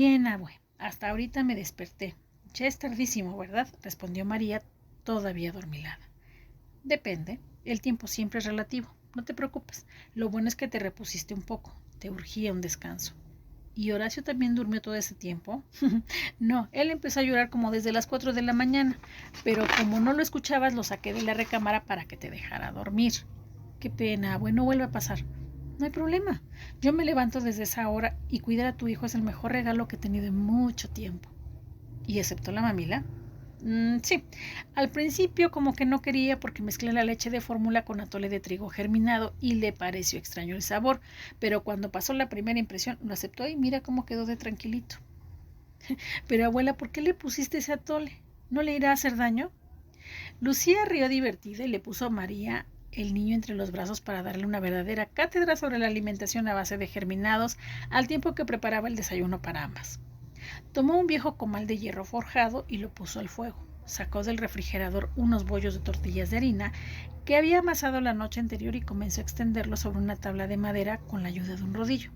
Bien, abue, hasta ahorita me desperté. Ya es tardísimo, ¿verdad? Respondió María, todavía adormilada. Depende, el tiempo siempre es relativo. No te preocupes, lo bueno es que te repusiste un poco. Te urgía un descanso. ¿Y Horacio también durmió todo ese tiempo? No, él empezó a llorar como desde las 4 de la mañana, pero como no lo escuchabas, lo saqué de la recámara para que te dejara dormir. Qué pena, bueno, vuelve a pasar. No hay problema. Yo me levanto desde esa hora y cuidar a tu hijo es el mejor regalo que he tenido en mucho tiempo. ¿Y aceptó la mamila? Sí. Al principio como que no quería porque mezclé la leche de fórmula con atole de trigo germinado y le pareció extraño el sabor, pero cuando pasó la primera impresión lo aceptó y mira cómo quedó de tranquilito. Pero abuela, ¿por qué le pusiste ese atole? ¿No le irá a hacer daño? Lucía rió divertida y le puso a María el niño entre los brazos para darle una verdadera cátedra sobre la alimentación a base de germinados al tiempo que preparaba el desayuno para ambas. Tomó un viejo comal de hierro forjado y lo puso al fuego. Sacó del refrigerador unos bollos de tortillas de harina que había amasado la noche anterior y comenzó a extenderlos sobre una tabla de madera con la ayuda de un rodillo.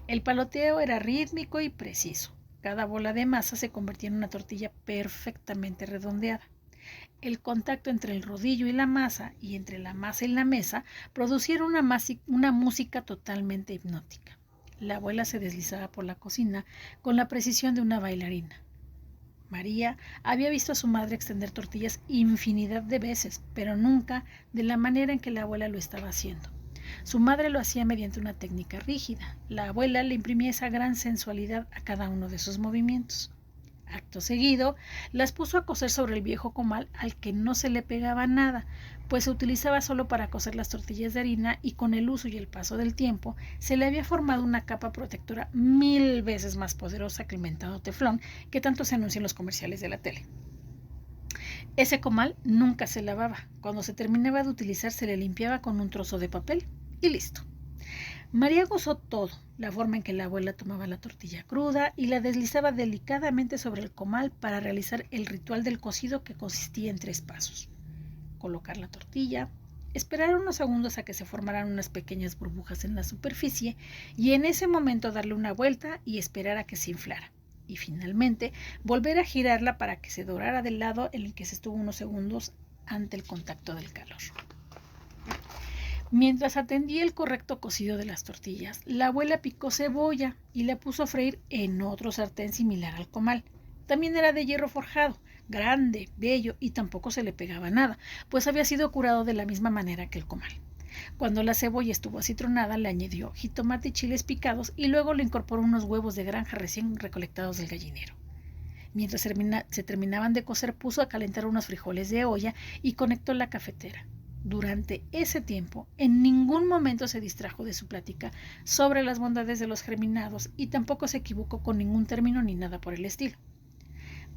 El paloteo era rítmico y preciso. Cada bola de masa se convertía en una tortilla perfectamente redondeada. El contacto entre el rodillo y la masa y entre la masa y la mesa producieron una música totalmente hipnótica. La abuela se deslizaba por la cocina con la precisión de una bailarina. María había visto a su madre extender tortillas infinidad de veces, pero nunca de la manera en que la abuela lo estaba haciendo. Su madre lo hacía mediante una técnica rígida. La abuela le imprimía esa gran sensualidad a cada uno de sus movimientos. Acto seguido, las puso a cocer sobre el viejo comal al que no se le pegaba nada, pues se utilizaba solo para cocer las tortillas de harina y con el uso y el paso del tiempo se le había formado una capa protectora 1000 veces más poderosa que el mentado teflón que tanto se anuncia en los comerciales de la tele. Ese comal nunca se lavaba. Cuando se terminaba de utilizar se le limpiaba con un trozo de papel y listo. María gozó todo, la forma en que la abuela tomaba la tortilla cruda y la deslizaba delicadamente sobre el comal para realizar el ritual del cocido que consistía en 3 pasos. Colocar la tortilla, esperar unos segundos a que se formaran unas pequeñas burbujas en la superficie y en ese momento darle una vuelta y esperar a que se inflara. Y finalmente volver a girarla para que se dorara del lado en el que se estuvo unos segundos ante el contacto del calor. Mientras atendía el correcto cocido de las tortillas, la abuela picó cebolla y la puso a freír en otro sartén similar al comal. También era de hierro forjado, grande, bello y tampoco se le pegaba nada, pues había sido curado de la misma manera que el comal. Cuando la cebolla estuvo acitronada, le añadió jitomate y chiles picados y luego le incorporó unos huevos de granja recién recolectados del gallinero. Mientras se terminaban de cocer, puso a calentar unos frijoles de olla y conectó la cafetera. Durante ese tiempo, en ningún momento se distrajo de su plática sobre las bondades de los germinados y tampoco se equivocó con ningún término ni nada por el estilo.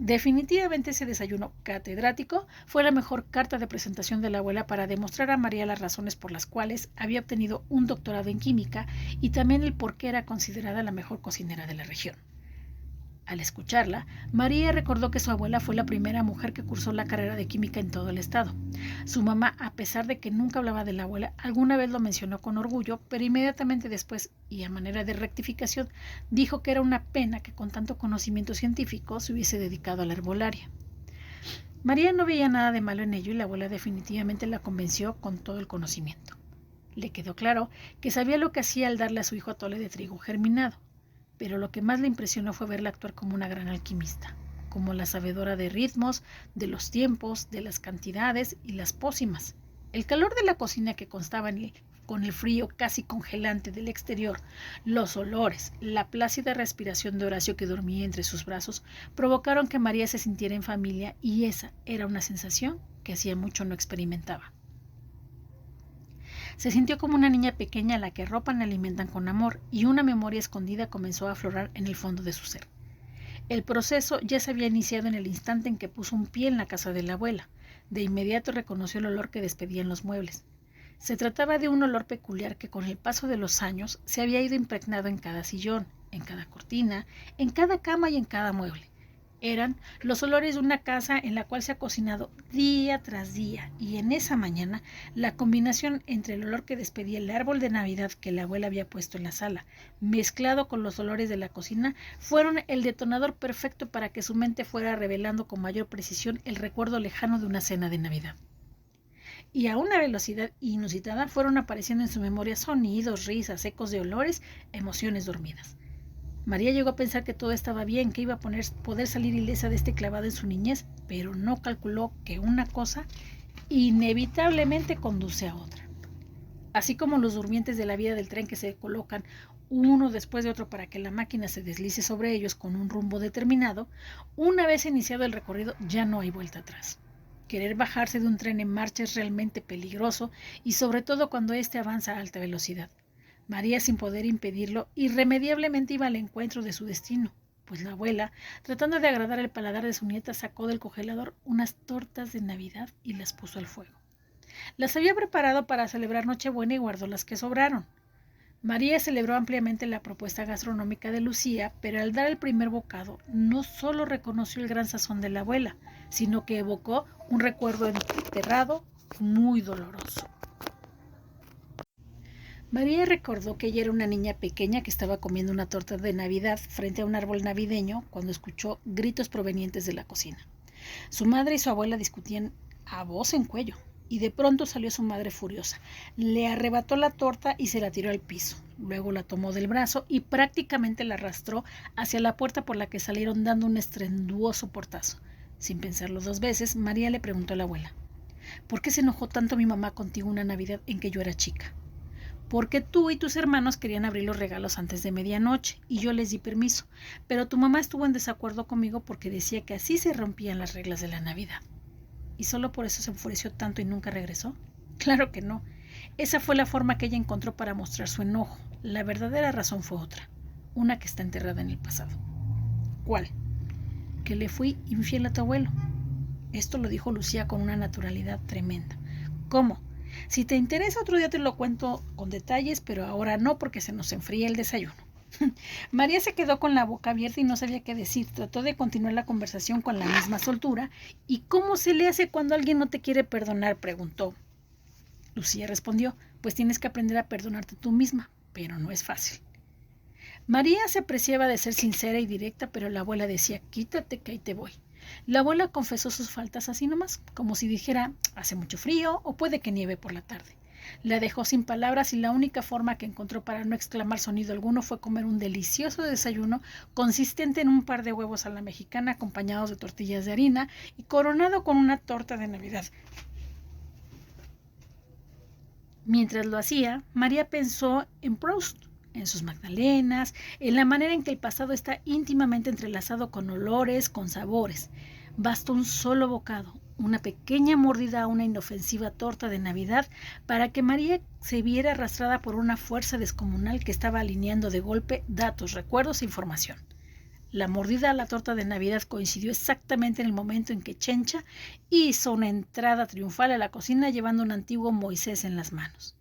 Definitivamente ese desayuno catedrático fue la mejor carta de presentación de la abuela para demostrar a María las razones por las cuales había obtenido un doctorado en química y también el por qué era considerada la mejor cocinera de la región. Al escucharla, María recordó que su abuela fue la primera mujer que cursó la carrera de química en todo el estado. Su mamá, a pesar de que nunca hablaba de la abuela, alguna vez lo mencionó con orgullo, pero inmediatamente después, y a manera de rectificación, dijo que era una pena que con tanto conocimiento científico se hubiese dedicado a la herbolaria. María no veía nada de malo en ello y la abuela definitivamente la convenció con todo el conocimiento. Le quedó claro que sabía lo que hacía al darle a su hijo atole de trigo germinado, pero lo que más le impresionó fue verla actuar como una gran alquimista, como la sabedora de ritmos, de los tiempos, de las cantidades y las pócimas. El calor de la cocina que constaba con el frío casi congelante del exterior, los olores, la plácida respiración de Horacio que dormía entre sus brazos, provocaron que María se sintiera en familia y esa era una sensación que hacía mucho no experimentaba. Se sintió como una niña pequeña a la que arropan y alimentan con amor, y una memoria escondida comenzó a aflorar en el fondo de su ser. El proceso ya se había iniciado en el instante en que puso un pie en la casa de la abuela. De inmediato reconoció el olor que despedían los muebles. Se trataba de un olor peculiar que con el paso de los años se había ido impregnado en cada sillón, en cada cortina, en cada cama y en cada mueble. Eran los olores de una casa en la cual se ha cocinado día tras día, y en esa mañana la combinación entre el olor que despedía el árbol de Navidad que la abuela había puesto en la sala, mezclado con los olores de la cocina, fueron el detonador perfecto para que su mente fuera revelando con mayor precisión el recuerdo lejano de una cena de Navidad. Y a una velocidad inusitada fueron apareciendo en su memoria sonidos, risas, ecos de olores, emociones dormidas. María llegó a pensar que todo estaba bien, que iba a poder salir ilesa de este clavado en su niñez, pero no calculó que una cosa inevitablemente conduce a otra. Así como los durmientes de la vía del tren que se colocan uno después de otro para que la máquina se deslice sobre ellos con un rumbo determinado, una vez iniciado el recorrido ya no hay vuelta atrás. Querer bajarse de un tren en marcha es realmente peligroso, y sobre todo cuando éste avanza a alta velocidad. María, sin poder impedirlo, irremediablemente iba al encuentro de su destino, pues la abuela, tratando de agradar el paladar de su nieta, sacó del congelador unas tortas de Navidad y las puso al fuego. Las había preparado para celebrar Nochebuena y guardó las que sobraron. María celebró ampliamente la propuesta gastronómica de Lucía, pero al dar el primer bocado no solo reconoció el gran sazón de la abuela, sino que evocó un recuerdo enterrado muy doloroso. María recordó que ella era una niña pequeña que estaba comiendo una torta de Navidad frente a un árbol navideño cuando escuchó gritos provenientes de la cocina. Su madre y su abuela discutían a voz en cuello, y de pronto salió su madre furiosa. Le arrebató la torta y se la tiró al piso. Luego la tomó del brazo y prácticamente la arrastró hacia la puerta por la que salieron dando un estruendoso portazo. Sin pensarlo dos veces, María le preguntó a la abuela: ¿por qué se enojó tanto mi mamá contigo una Navidad en que yo era chica? Porque tú y tus hermanos querían abrir los regalos antes de medianoche y yo les di permiso, pero tu mamá estuvo en desacuerdo conmigo porque decía que así se rompían las reglas de la Navidad. ¿Y solo por eso se enfureció tanto y nunca regresó? Claro que no. Esa fue la forma que ella encontró para mostrar su enojo. La verdadera razón fue otra, una que está enterrada en el pasado. ¿Cuál? Que le fui infiel a tu abuelo. Esto lo dijo Lucía con una naturalidad tremenda. ¿Cómo? Si te interesa, otro día te lo cuento con detalles, pero ahora no, porque se nos enfría el desayuno. María se quedó con la boca abierta y no sabía qué decir. Trató de continuar la conversación con la misma soltura. ¿Y cómo se le hace cuando alguien no te quiere perdonar?, preguntó. Lucía respondió: pues tienes que aprender a perdonarte tú misma, pero no es fácil. María se apreciaba de ser sincera y directa, pero la abuela decía: quítate que ahí te voy. La abuela confesó sus faltas así nomás, como si dijera: hace mucho frío o puede que nieve por la tarde. La dejó sin palabras y la única forma que encontró para no exclamar sonido alguno fue comer un delicioso desayuno consistente en un par de huevos a la mexicana acompañados de tortillas de harina y coronado con una torta de Navidad. Mientras lo hacía, María pensó en Proust, en sus magdalenas, en la manera en que el pasado está íntimamente entrelazado con olores, con sabores. Bastó un solo bocado, una pequeña mordida a una inofensiva torta de Navidad para que María se viera arrastrada por una fuerza descomunal que estaba alineando de golpe datos, recuerdos e información. La mordida a la torta de Navidad coincidió exactamente en el momento en que Chencha hizo una entrada triunfal a la cocina llevando un antiguo Moisés en las manos.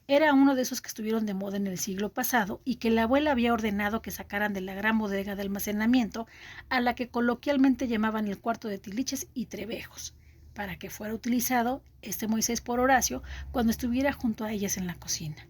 Era uno de esos que estuvieron de moda en el siglo pasado y que la abuela había ordenado que sacaran de la gran bodega de almacenamiento, a la que coloquialmente llamaban el cuarto de tiliches y trebejos, para que fuera utilizado este Moisés por Horacio cuando estuviera junto a ellas en la cocina.